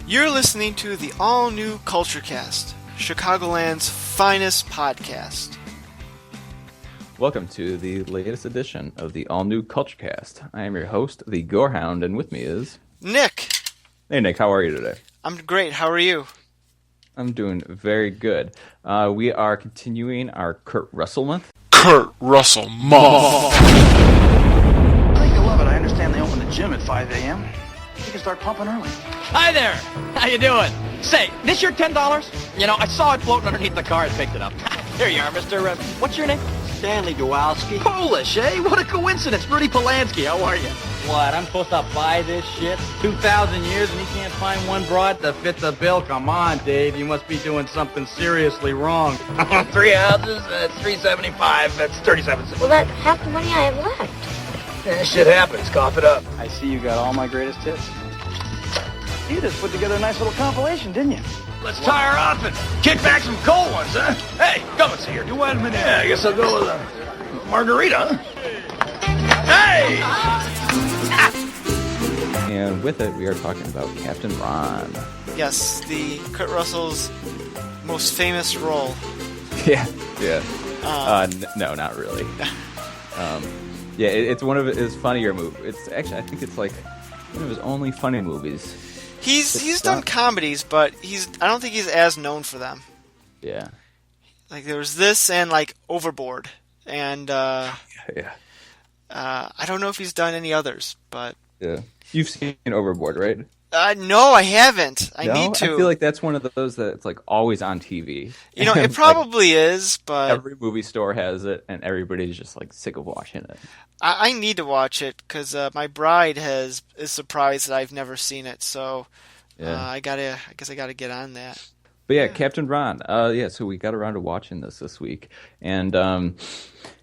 You're listening to the all-new CultureCast, Chicagoland's finest podcast. Welcome to the latest edition of the all-new CultureCast. I am your host, the Gorehound, and with me is... Nick! Hey, Nick, how are you today? I'm great. How are you? I'm doing very good. We are continuing our Kurt Russell month. Kurt Russell month! I think you'll love it. I understand they open the gym at 5 a.m. You can start pumping early. Hi there. How you doing? Say, this your $10? You know, I saw it floating underneath the car and picked it up. Here you are, Mr. What's your name? Stanley Dwowski. Polish, eh? What a coincidence. Rudy Polanski, how are you? What, I'm supposed to buy this shit? 2,000 years and you can't find one broad to fit the bill? Come on, Dave. You must be doing something seriously wrong. 3 houses, that's $375. That's 37 cents. Well, that's half the money I have left. Yeah, shit happens. Cough it up. I see you got all my greatest hits. You just put together a nice little compilation, didn't you? Let's tie her off and kick back some cold ones, huh? Hey, come and see here. Do one minute. Yeah, I guess I'll go with a margarita, huh? Hey! And with it, we are talking about Captain Ron. Yes, the Kurt Russell's most famous role. Yeah. No, not really. Yeah, it's one of his funnier movies. It's actually, I think it's like one of his only funny movies. He's done comedies, but I don't think he's as known for them. Yeah. Like there was this and like Overboard, and Yeah. I don't know if he's done any others, but Yeah. You've seen Overboard, right? no, I haven't. I need to. I feel like that's one of those that it's like always on TV. You know, it probably is, but every movie store has it, and everybody's just like sick of watching it. I need to watch it because my bride is surprised that I've never seen it. So Yeah. I guess I gotta get on that. But yeah, Captain Ron. So we got around to watching this week, and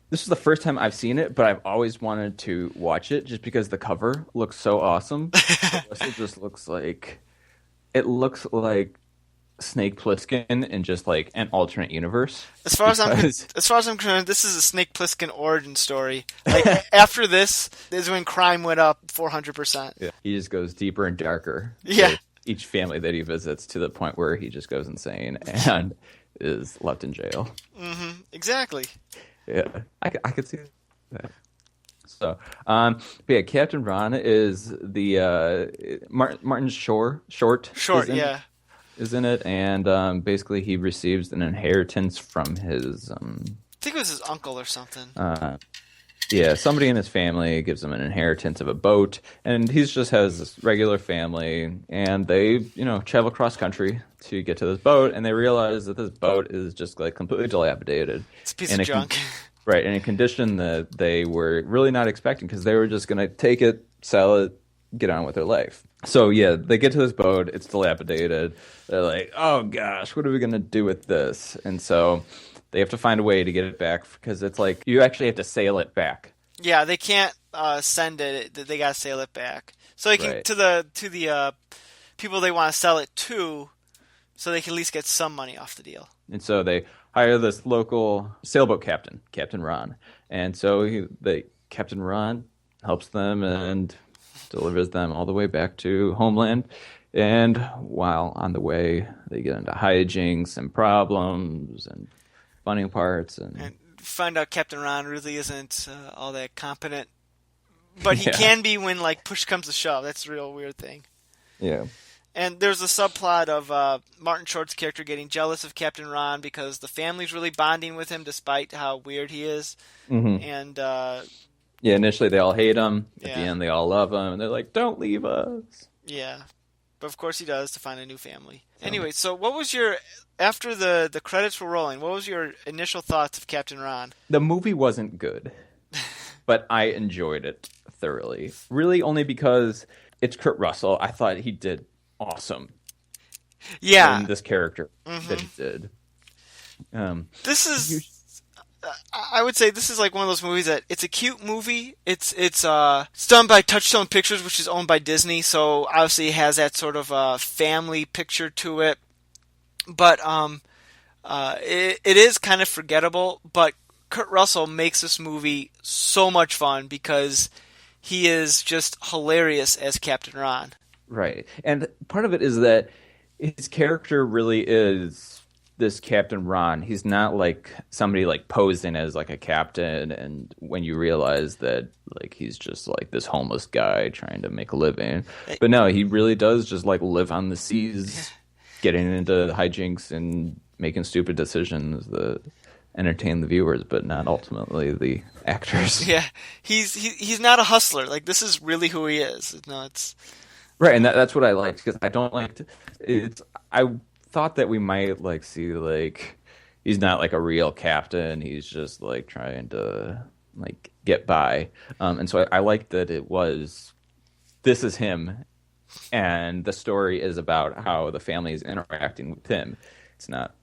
this is the first time I've seen it, but I've always wanted to watch it just because the cover looks so awesome. It just looks like Snake Plissken in just like an alternate universe. As far as I'm concerned, this is a Snake Plissken origin story. Like after this is when crime went up 400%. Yeah, he just goes deeper and darker. Yeah. With each family that he visits to the point where he just goes insane and is left in jail. Mm-hmm. Exactly. Yeah, I could see that. So, but yeah, Captain Ron is the Martin Short. Yeah. Is in it, and basically he receives an inheritance from his. I think it was his uncle or something. Yeah, somebody in his family gives him an inheritance of a boat, and he just has this regular family, and they, travel cross country to get to this boat, and they realize that this boat is just like completely dilapidated. It's a piece of junk. Right, in a condition that they were really not expecting, because they were just going to take it, sell it, get on with their life. So yeah, they get to this boat, it's dilapidated. They're like, oh gosh, what are we going to do with this? And so they have to find a way to get it back, because it's like you actually have to sail it back. Yeah, they can't send it. They got to sail it back. So they can Right. to the people they want to sell it to, so they can at least get some money off the deal. And so they hire this local sailboat captain, Captain Ron. And so Captain Ron helps them and delivers them all the way back to homeland. And while on the way, they get into hijinks and problems and funny parts. And find out Captain Ron really isn't all that competent. But he can be when like push comes to shove. That's a real weird thing. Yeah. And there's a subplot of Martin Short's character getting jealous of Captain Ron because the family's really bonding with him despite how weird he is. Mm-hmm. And yeah, initially they all hate him. At Yeah. the end, they all love him. And they're like, don't leave us. yeah, but of course he does to find a new family. Anyway, so what was after the credits were rolling, what was your initial thoughts of Captain Ron? The movie wasn't good, but I enjoyed it thoroughly. Really only because it's Kurt Russell. I thought he did awesome. Yeah. In this character that he did. This is... I would say this is like one of those movies that it's a cute movie. It's done by Touchstone Pictures, which is owned by Disney, so obviously it has that sort of family picture to it. But it is kind of forgettable. But Kurt Russell makes this movie so much fun because he is just hilarious as Captain Ron. Right. And part of it is that his character really is this Captain Ron. He's not like somebody like posing as like a captain, and when you realize that like he's just like this homeless guy trying to make a living. But no, he really does just like live on the seas, getting into hijinks and making stupid decisions that entertain the viewers, but not ultimately the actors. Yeah, he's not a hustler. Like, this is really who he is. No, it's Right, and that's what I liked because I don't like it's. I thought that we might like see like he's not like a real captain. He's just like trying to like get by, and so I liked that it was this is him, and the story is about how the family is interacting with him. It's not.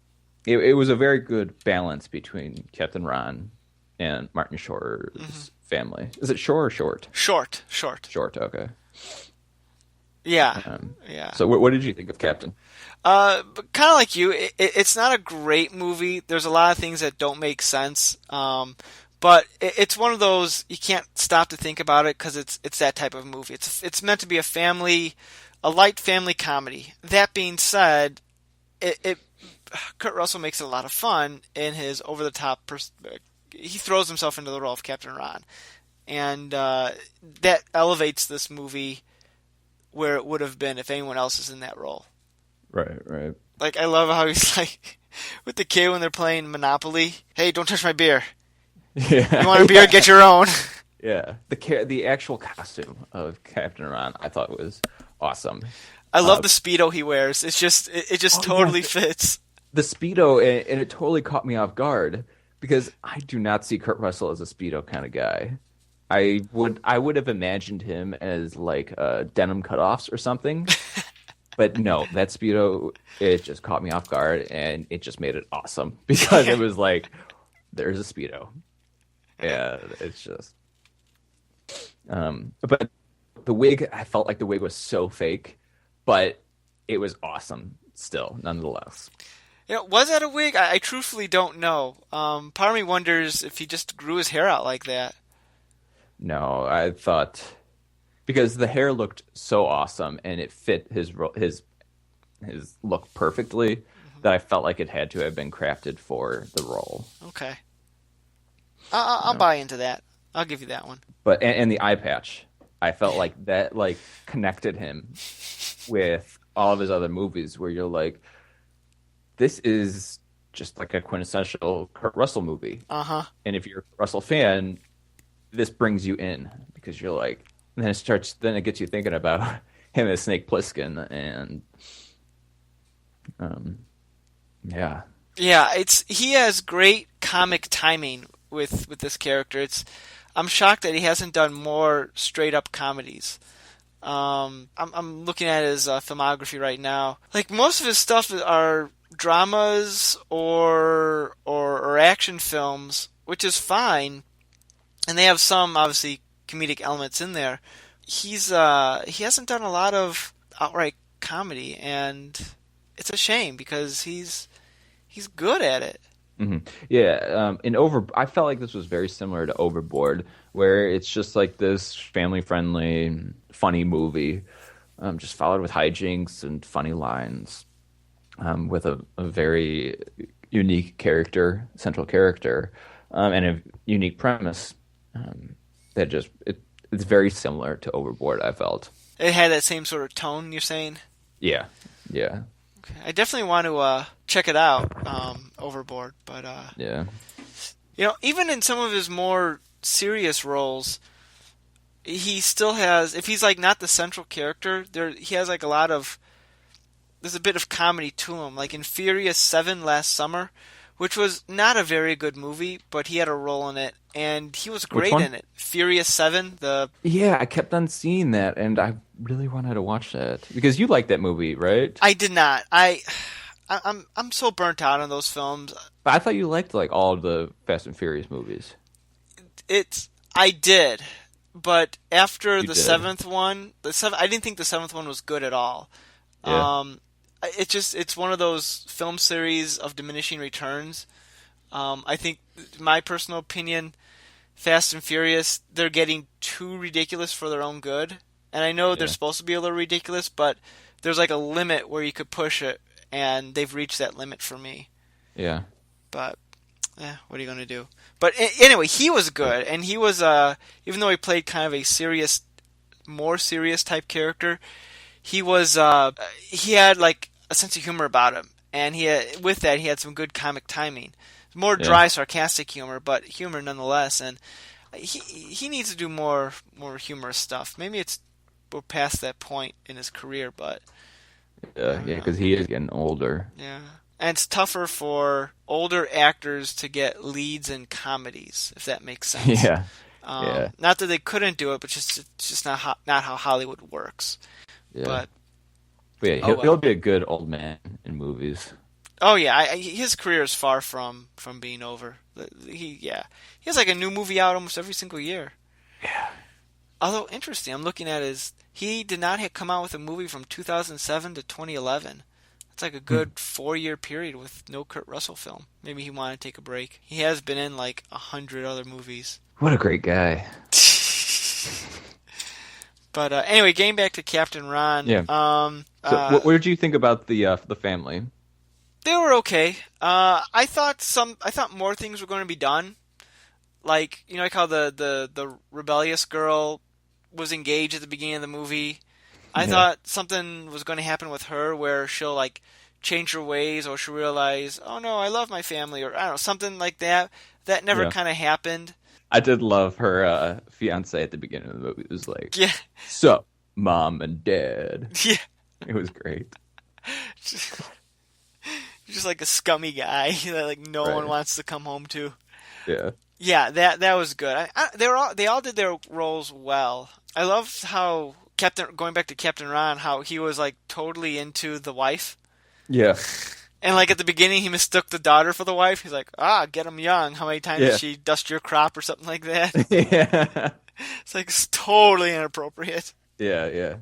It was a very good balance between Captain Ron and Martin Shore's family. Is it Shore or Short? Short. Short. Okay. Yeah, yeah. So what did you think of Captain? But kind of like you, it's not a great movie. There's a lot of things that don't make sense. But it's one of those you can't stop to think about it because it's that type of movie. It's meant to be a light family comedy. That being said, Kurt Russell makes it a lot of fun in his over the top. He throws himself into the role of Captain Ron, and that elevates this movie where it would have been if anyone else is in that role. Right. Like, I love how he's like, with the kid when they're playing Monopoly, hey, don't touch my beer. Yeah. You want a beer, get your own. Yeah. The actual costume of Captain Ron I thought was awesome. I love the Speedo he wears. It's just, it just totally fits. The Speedo, and it totally caught me off guard because I do not see Kurt Russell as a Speedo kind of guy. I would have imagined him as like denim cutoffs or something, but no, that Speedo, it just caught me off guard and it just made it awesome because it was like there's a Speedo. Yeah, it's just. But the wig, I felt like the wig was so fake, but it was awesome still, nonetheless. You know, was that a wig? I truthfully don't know. Part of me wonders if he just grew his hair out like that. No, I thought because the hair looked so awesome and it fit his look perfectly that I felt like it had to have been crafted for the role. Okay, I'll buy into that. I'll give you that one. But and the eye patch, I felt like that like connected him with all of his other movies where you're like, this is just like a quintessential Kurt Russell movie. And if you're a Russell fan, this brings you in because you're like, and then it gets you thinking about him as Snake Plissken, and yeah, he has great comic timing with this character. I'm shocked that he hasn't done more straight up comedies. I'm looking at his filmography right now. Like, most of his stuff are dramas or action films, which is fine. And they have some, obviously, comedic elements in there. He hasn't done a lot of outright comedy, and it's a shame because he's good at it. Mm-hmm. Yeah. I felt like this was very similar to Overboard, where it's just like this family-friendly, funny movie, just followed with hijinks and funny lines, with a very unique central character, and a unique premise. That just it's very similar to Overboard. I felt it had that same sort of tone. You're saying? Yeah. Okay. I definitely want to check it out. Overboard, but yeah. You know, even in some of his more serious roles, he still has. If he's like not the central character, he has like there's a bit of comedy to him. Like in Furious 7 last summer, which was not a very good movie, but he had a role in it, and he was great in it. Furious 7, Yeah, I kept on seeing that, and I really wanted to watch that. Because you like that movie, right? I did not. I'm so burnt out on those films. But I thought you liked like all of the Fast and Furious movies. I did, but after You the did. seventh one, I didn't think the seventh one was good at all. Yeah. It's one of those film series of diminishing returns. I think, my personal opinion, Fast and Furious, they're getting too ridiculous for their own good, And I know they're Yeah. supposed to be a little ridiculous, but there's like a limit where you could push it, and they've reached that limit for me. Yeah. But what are you gonna do? But anyway, he was good, and he was even though he played kind of a more serious type character, he was he had like a sense of humor about him, and with that he had some good comic timing. More dry, sarcastic humor, but humor nonetheless. And he needs to do more humorous stuff. Maybe we're past that point in his career, but Yeah, because he is getting older. yeah. And it's tougher for older actors to get leads in comedies, if that makes sense. Yeah. Not that they couldn't do it, but it's just not how Hollywood works. Yeah. But yeah, he'll be a good old man in movies. oh yeah, his career is far from being over. He has like a new movie out almost every single year. Yeah. Although interesting, I'm looking at he did not come out with a movie from 2007 to 2011. It's like a good 4-year period with no Kurt Russell film. Maybe he wanted to take a break. He has been in like 100 other movies. What a great guy. But anyway, getting back to Captain Ron. Yeah. So, what did you think about the family? They were okay. I thought more things were going to be done. Like, you know, like how the rebellious girl was engaged at the beginning of the movie. I thought something was going to happen with her where she'll like change her ways, or she'll realize, oh no, I love my family, or I don't know, something like that. That never kind of happened. I did love her fiance at the beginning of the movie. It was like, Yeah. Sup, mom and dad. Yeah. It was great. Just like a scummy guy that like no one wants to come home to. Yeah. Yeah, that was good. They all did their roles well. I loved how going back to Captain Ron, how he was like totally into the wife. Yeah. And like at the beginning, he mistook the daughter for the wife. He's like, get him young. How many times did she dust your crop or something like that? Yeah. It's like totally inappropriate. Yeah.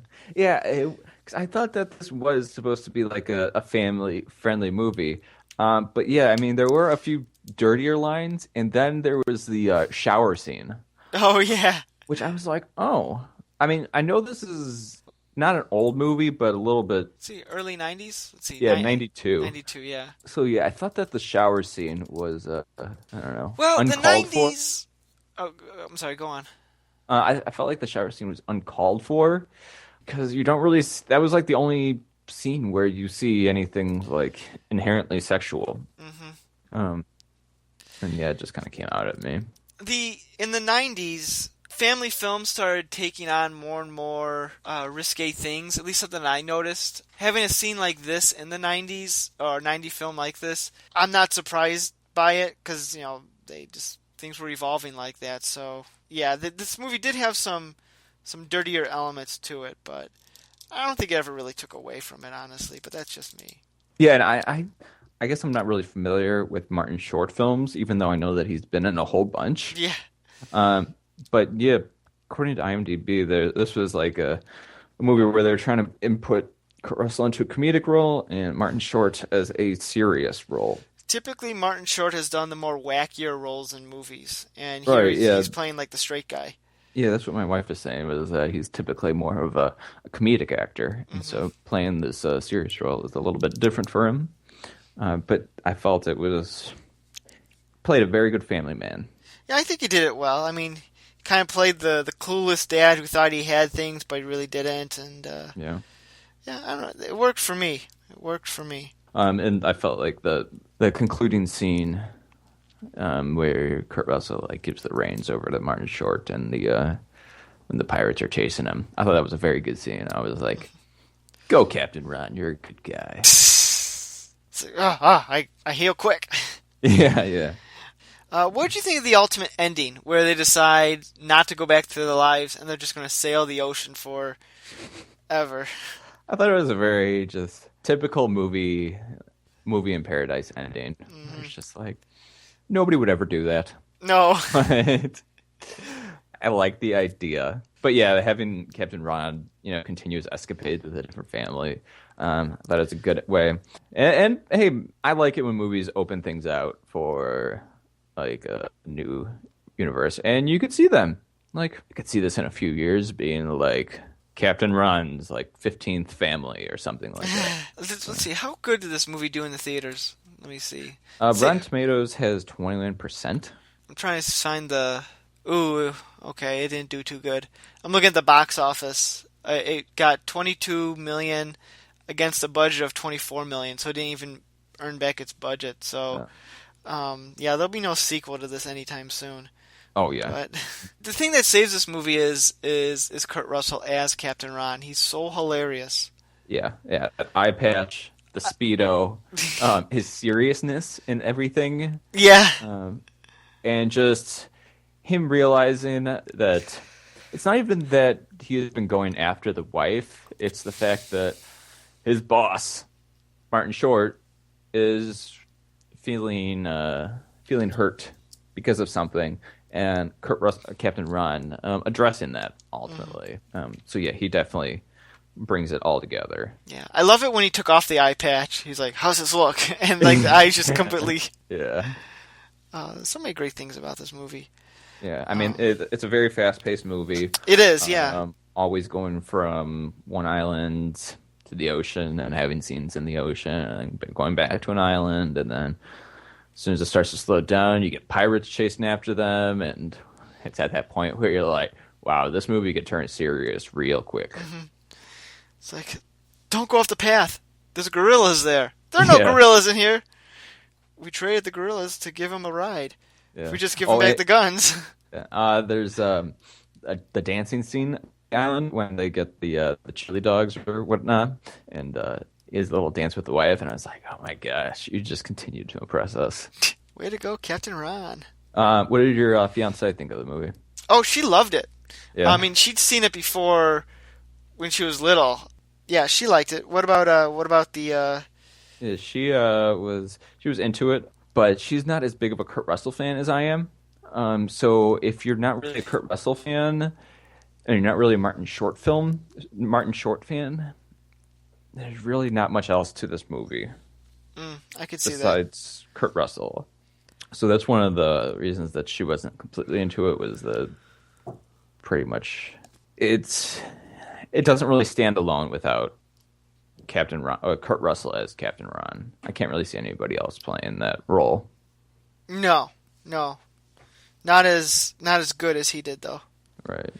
'Cause I thought that this was supposed to be like a family-friendly movie. But yeah, I mean, there were a few dirtier lines, and then there was the shower scene. Oh, yeah. Which I was like, oh. I mean, I know this is not an old movie, but a little bit. Let's see, early 90s? Let's see. Yeah, 92. 92, yeah. So yeah, I thought that the shower scene was, I don't know, Well, uncalled the 90s... Oh, I'm sorry, go on. I felt like the shower scene was uncalled for, because you don't really... That was like the only scene where you see anything like inherently sexual. Mm-hmm. And yeah, it just kind of came out at me. In the 90s, family films started taking on more and more risque things, at least something I noticed. Having a scene like this in the 90s, or 90 film like this, I'm not surprised by it, because, you know, things were evolving like that. So, yeah, this movie did have some dirtier elements to it, but I don't think it ever really took away from it, honestly, but that's just me. Yeah, and I guess I'm not really familiar with Martin Short films, even though I know that he's been in a whole bunch. Yeah. But yeah, according to IMDb, this was like a movie where they're trying to input Kurt Russell into a comedic role and Martin Short as a serious role. Typically, Martin Short has done the more wackier roles in movies, and he's playing like the straight guy. Yeah, that's what my wife is saying, was that he's typically more of a comedic actor, and so playing this serious role is a little bit different for him. But I felt played a very good family man. Yeah, I think he did it well. I mean, he kind of played the clueless dad who thought he had things, but he really didn't, and Yeah, I don't know. It worked for me. And I felt like the concluding scene, where Kurt Russell like gives the reins over to Martin Short, and when the pirates are chasing him, I thought that was a very good scene. I was like, "Go, Captain Ron, you're a good guy." It's like, I heal quick. Yeah. What did you think of the ultimate ending, where they decide not to go back to their lives and they're just going to sail the ocean forever? I thought it was a very just typical movie in paradise ending. It's just like nobody would ever do that. No. But I like the idea. But yeah, having Captain Ron, continue his escapades with a different family, that is a good way. And hey, I like it when movies open things out for like a new universe, and you could see them. Like, I could see this in a few years being like Captain Ron's like 15th family or something like that. Let's see. How good did this movie do in the theaters? Let me see. Rotten Tomatoes has 21%. I'm trying to find the... Ooh, okay, it didn't do too good. I'm looking at the box office. It got 22 million against a budget of 24 million, so it didn't even earn back its budget. So, yeah, there'll be no sequel to this anytime soon. Oh yeah. But the thing that saves this movie is Kurt Russell as Captain Ron. He's so hilarious. Yeah. That eye patch, the Speedo, his seriousness in everything. Yeah. And just him realizing that it's not even that he has been going after the wife. It's the fact that his boss, Martin Short, is feeling hurt because of something. And Captain Ron addressing that ultimately. So yeah, he definitely brings it all together. Yeah, I love it when he took off the eye patch. He's like, "How's this look?" And like the eyes just completely. Yeah. There's so many great things about this movie. Yeah, I mean it's a very fast-paced movie. It is, yeah. Always going from one island to the ocean and having scenes in the ocean, and going back to an island, and then. As soon as it starts to slow down, you get pirates chasing after them, and it's at that point where you're like, wow, this movie could turn serious real quick. Mm-hmm. It's like, don't go off the path. There's gorillas there. There are no gorillas in here. We traded the gorillas to give them a ride. Yeah. If we just give them back the guns. There's the dancing scene, Alan, when they get the chili dogs or whatnot, and his little dance with the wife, and I was like, oh my gosh, you just continue to impress us. Way to go, Captain Ron. What did your fiance think of the movie? Oh, she loved it. Yeah. I mean, she'd seen it before when she was little. Yeah, she liked it. What about the Yeah, she was into it, but she's not as big of a Kurt Russell fan as I am. So if you're not really a Kurt Russell fan, and you're not really a Martin Short fan, there's really not much else to this movie. I could see besides Kurt Russell. So that's one of the reasons that she wasn't completely into it, was that pretty much it doesn't really stand alone without Captain Ron, or Kurt Russell as Captain Ron. I can't really see anybody else playing that role. No. Not as good as he did, though. Right.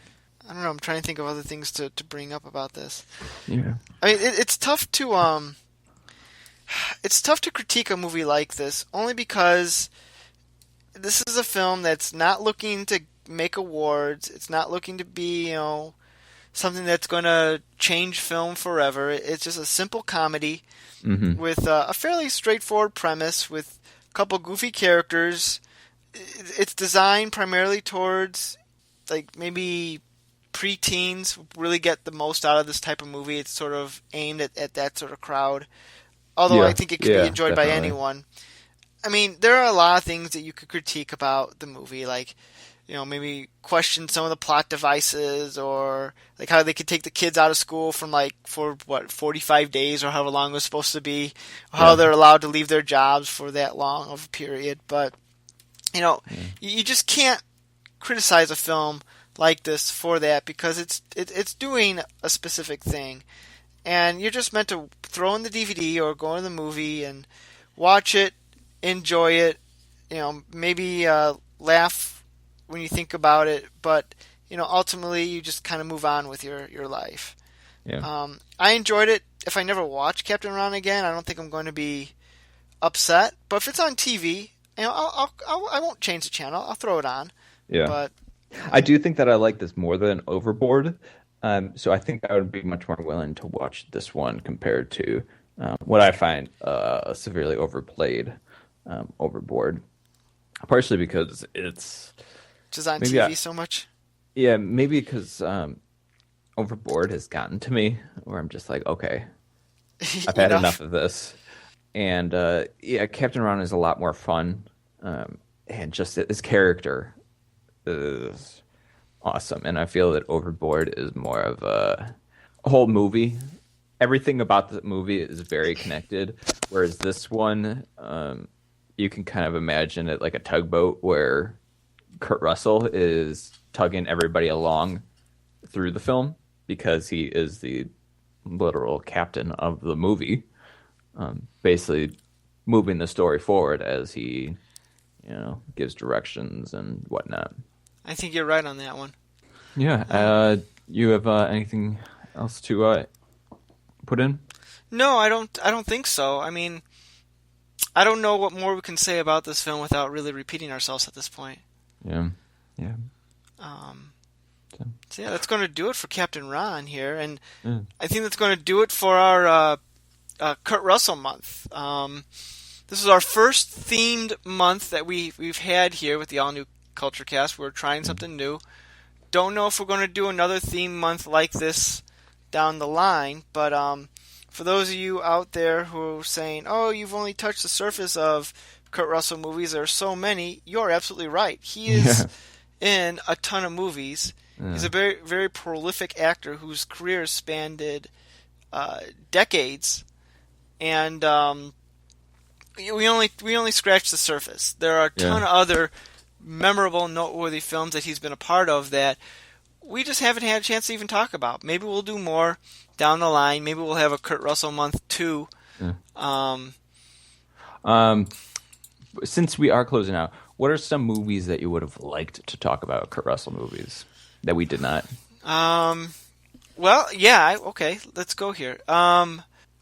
I don't know. I'm trying to think of other things to bring up about this. Yeah. I mean, it's tough to critique a movie like this, only because this is a film that's not looking to make awards. It's not looking to be, something that's going to change film forever. It's just a simple comedy with a fairly straightforward premise with a couple goofy characters. It's designed primarily towards, like, maybe preteens really get the most out of this type of movie. It's sort of aimed at that sort of crowd. Although I think it can be enjoyed by anyone. I mean, there are a lot of things that you could critique about the movie, like, maybe question some of the plot devices, or like how they could take the kids out of school for 45 days or however long it was supposed to be, or how they're allowed to leave their jobs for that long of a period. But, you just can't criticize a film like this for that, because it's doing a specific thing, and you're just meant to throw in the DVD or go in the movie and watch it, enjoy it, maybe laugh when you think about it, but ultimately you just kind of move on with your life. I enjoyed it. If I never watch Captain Ron again, I don't think I'm going to be upset, but if it's on TV, I won't change the channel. I'll throw it on. But I do think that I like this more than Overboard. So I think I would be much more willing to watch this one compared to what I find severely overplayed Overboard. Partially because it's just on TV so much. Yeah, maybe because Overboard has gotten to me, where I'm just like, okay, I've had enough of this. And Captain Ron is a lot more fun, and just his character is awesome, and I feel that Overboard is more of a whole movie. Everything about the movie is very connected, whereas this one, you can kind of imagine it like a tugboat where Kurt Russell is tugging everybody along through the film, because he is the literal captain of the movie, basically moving the story forward as he, gives directions and whatnot. I think you're right on that one. Yeah. You have anything else to put in? No, I don't. I don't think so. I mean, I don't know what more we can say about this film without really repeating ourselves at this point. Yeah. So yeah, that's going to do it for Captain Ron here, and I think that's going to do it for our Kurt Russell month. This is our first themed month that we've had here with the All New Culture Cast. We're trying something new. Don't know if we're going to do another theme month like this down the line, but for those of you out there who are saying, "Oh, you've only touched the surface of Kurt Russell movies. There are so many," you're absolutely right. He is in a ton of movies. He's a very, very prolific actor whose career spanned decades, and we only scratched the surface. There are a ton of other memorable, noteworthy films that he's been a part of that we just haven't had a chance to even talk about. Maybe we'll do more down the line. Maybe we'll have a Kurt Russell month too. Since we are closing out, what are some movies that you would have liked to talk about, Kurt Russell movies, that we did not? Well, yeah, okay, let's go here.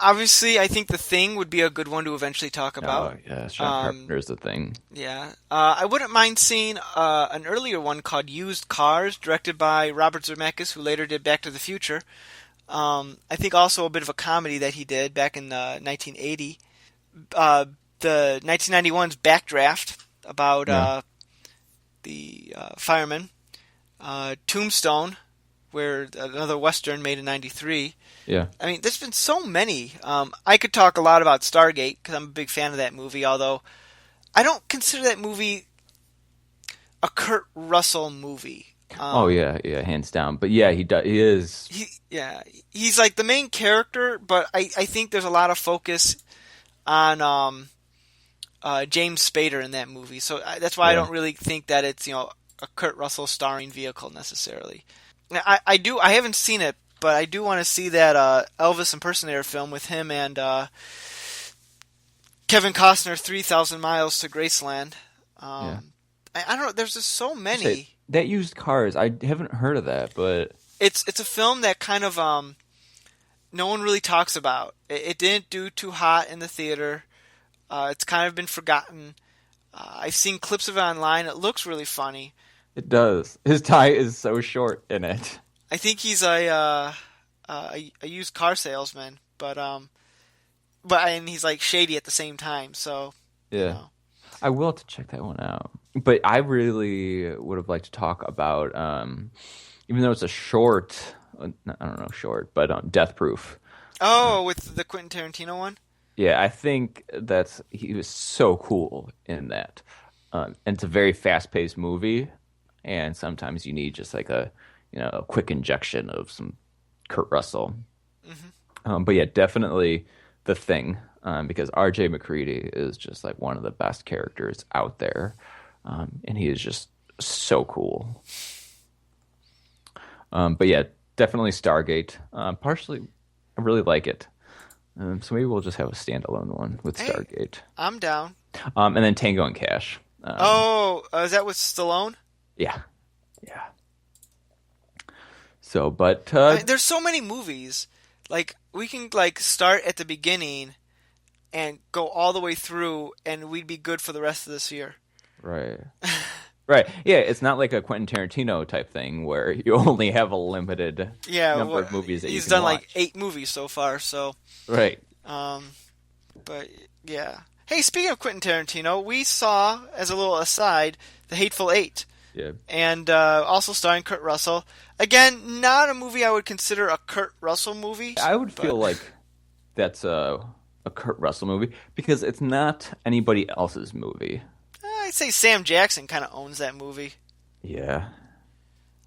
Obviously, I think The Thing would be a good one to eventually talk about. Oh, yeah, John Carpenter's The Thing. Yeah. I wouldn't mind seeing an earlier one called Used Cars, directed by Robert Zemeckis, who later did Back to the Future. I think also a bit of a comedy that he did back in 1980. The 1991's Backdraft, about the firemen. Tombstone, where another Western made in 93. Yeah. I mean, there's been so many. I could talk a lot about Stargate, because I'm a big fan of that movie, although I don't consider that movie a Kurt Russell movie. Hands down. But yeah, he is. He's like the main character, but I think there's a lot of focus on James Spader in that movie. So that's why I don't really think that it's, a Kurt Russell starring vehicle necessarily. Now, I haven't seen it, but I do want to see that Elvis impersonator film with him and Kevin Costner, 3,000 Miles to Graceland. I don't know. There's just so many. That Used Cars, I haven't heard of that, but it's a film that kind of no one really talks about. It didn't do too hot in the theater. It's kind of been forgotten. I've seen clips of it online. It looks really funny. It does. His tie is so short in it. I think he's a used car salesman, but and he's like shady at the same time. So yeah, I will have to check that one out. But I really would have liked to talk about, even though it's a short, but Death Proof. Oh, with the Quentin Tarantino one. Yeah, I think he was so cool in that. And it's a very fast-paced movie, and sometimes you need just like a quick injection of some Kurt Russell. Mm-hmm. But yeah, definitely The Thing, because R.J. McCready is just like one of the best characters out there, and he is just so cool. But yeah, definitely Stargate. Partially, I really like it. So maybe we'll just have a standalone one with Stargate. I'm down. And then Tango and Cash. Is that with Stallone? Yeah. So, but there's so many movies. Like we can start at the beginning and go all the way through, and we'd be good for the rest of this year. Right. Right. Yeah, it's not like a Quentin Tarantino type thing where you only have a limited number of movies that you can He's done watch. like 8 movies so far, so. Right. But yeah. Hey, speaking of Quentin Tarantino, we saw, as a little aside, The Hateful Eight. Yeah. And also starring Kurt Russell. Again, not a movie I would consider a Kurt Russell movie. I would feel like that's a Kurt Russell movie because it's not anybody else's movie. I'd say Sam Jackson kind of owns that movie. Yeah.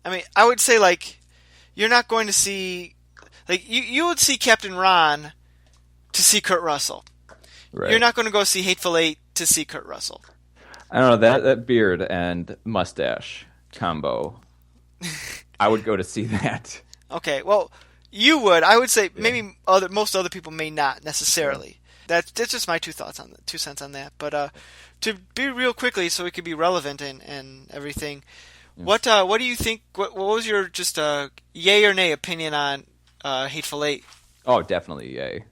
I mean, I would say, like, you're not going to see... Like, you would see Captain Ron to see Kurt Russell. Right. You're not going to go see Hateful Eight to see Kurt Russell. I don't know, that beard and mustache combo, I would go to see that. Okay, well, you would. I would say maybe most other people may not necessarily. That's just my 2 cents on that. But to be real quickly, so it could be relevant and everything. What do you think? What was your just yay or nay opinion on Hateful Eight? Oh, definitely yay.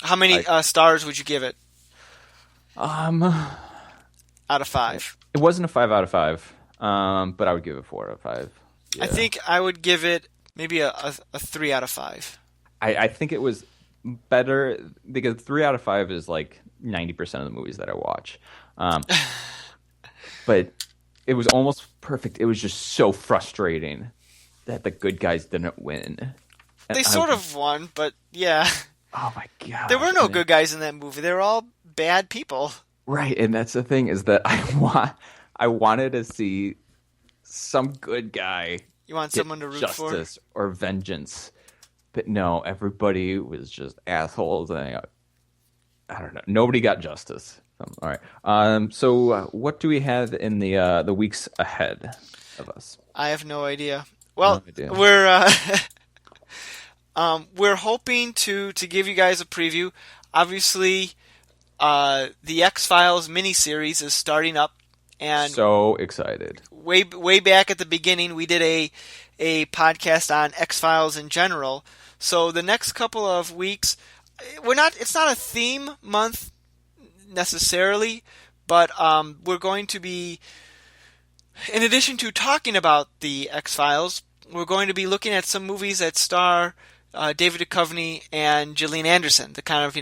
How many stars would you give it? Out of 5. It wasn't a 5 out of 5, but I would give it 4 out of 5. Yeah. I think I would give it maybe a 3 out of 5. I think it was better because 3 out of 5 is like 90% of the movies that I watch. But it was almost perfect. It was just so frustrating that the good guys didn't win. They sort of won, but yeah. Oh my god. There were no good guys in that movie. They were all bad people. Right, and that's the thing is that I wanted to see some good guy. You want someone to root for? Justice or vengeance. But no, everybody was just assholes, and I don't know. Nobody got justice. All right. So what do we have in the weeks ahead of us? I have no idea. Well, we're we're hoping to give you guys a preview. Obviously, the X-Files miniseries is starting up, and so excited. Way back at the beginning, we did a podcast on X-Files in general. So the next couple of weeks, it's not a theme month necessarily, but we're going to be, in addition to talking about the X-Files, we're going to be looking at some movies that star David Duchovny and Gillian Anderson to kind of,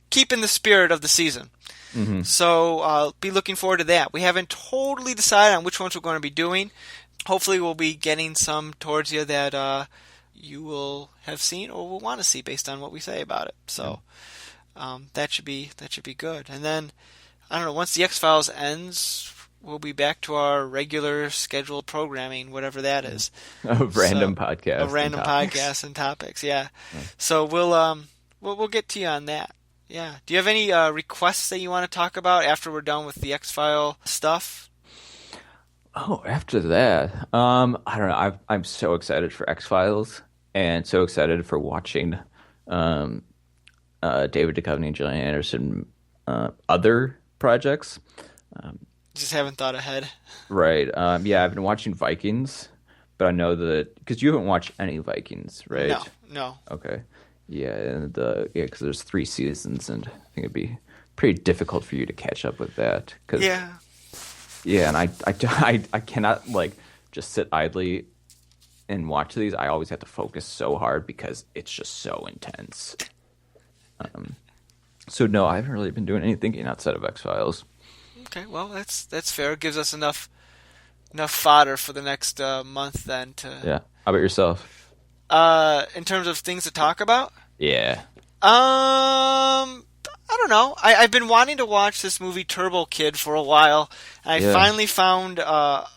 keep in the spirit of the season. Mm-hmm. So be looking forward to that. We haven't totally decided on which ones we're going to be doing. Hopefully we'll be getting some towards you that you will have seen or will want to see based on what we say about it. So that should be good. And then, I don't know, once the X-Files ends, we'll be back to our regular scheduled programming, whatever that is. Random podcast. A random podcast and topics, yeah. So we'll get to you on that. Yeah. Do you have any requests that you want to talk about after we're done with the X-File stuff? Oh, after that, I don't know. I'm so excited for X-Files and so excited for watching David Duchovny and Gillian Anderson other projects. Just haven't thought ahead. Right. Yeah, I've been watching Vikings, but I know that because you haven't watched any Vikings, right? No. Okay. Yeah, and because there's 3 seasons, and I think it'd be pretty difficult for you to catch up with that. Yeah. Yeah, and I cannot just sit idly and watch these. I always have to focus so hard because it's just so intense. So no, I haven't really been doing any thinking outside of X-Files. Okay, well that's fair. It gives us enough fodder for the next month then to. Yeah. How about yourself? In terms of things to talk about? Yeah. I don't know. I've been wanting to watch this movie Turbo Kid for a while, and I finally found a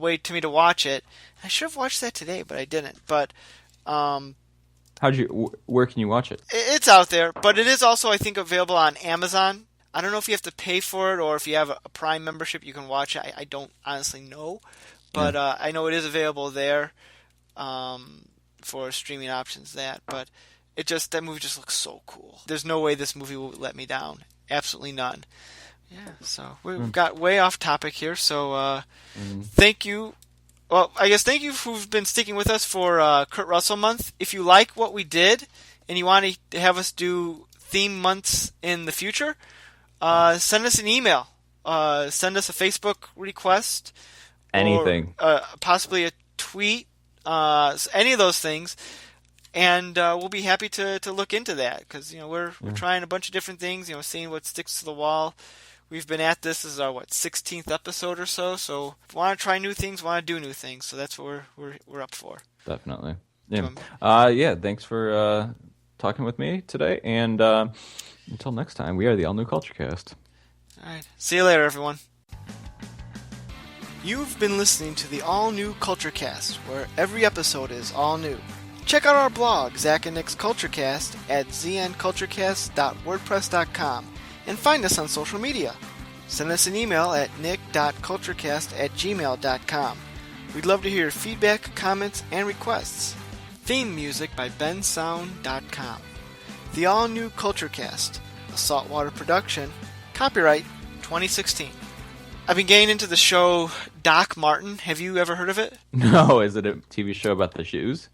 way to me to watch it. I should have watched that today, but I didn't. But where can you watch it? It's out there, but it is also, I think, available on Amazon. I don't know if you have to pay for it or if you have a Prime membership you can watch it. I don't honestly know, but I know it is available there for streaming options. But that movie just looks so cool. There's no way this movie will let me down. Absolutely none. Yeah, so we've got way off topic here. So thank you. Well, I guess thank you who've been sticking with us for Kurt Russell month. If you like what we did and you want to have us do theme months in the future, send us an email. Send us a Facebook request. Anything. Or, possibly a tweet. Any of those things. And we'll be happy to look into that because we're trying a bunch of different things. Seeing what sticks to the wall. We've been at this is our 16th episode or so. So if we want to try new things, want to do new things. So that's what we're up for. Definitely. Yeah. Yeah. Thanks for talking with me today. And until next time, we are the All New Culture Cast. All right. See you later, everyone. You've been listening to the All New Culture Cast, where every episode is all new. Check out our blog, Zach and Nick's Culturecast, at znculturecast.wordpress.com, and find us on social media. Send us an email at nick.culturecast@gmail.com. We'd love to hear your feedback, comments, and requests. Theme music by bensound.com. The all-new CultureCast, a saltwater production, copyright 2016. I've been getting into the show Doc Martin. Have you ever heard of it? No, is it a TV show about the shoes?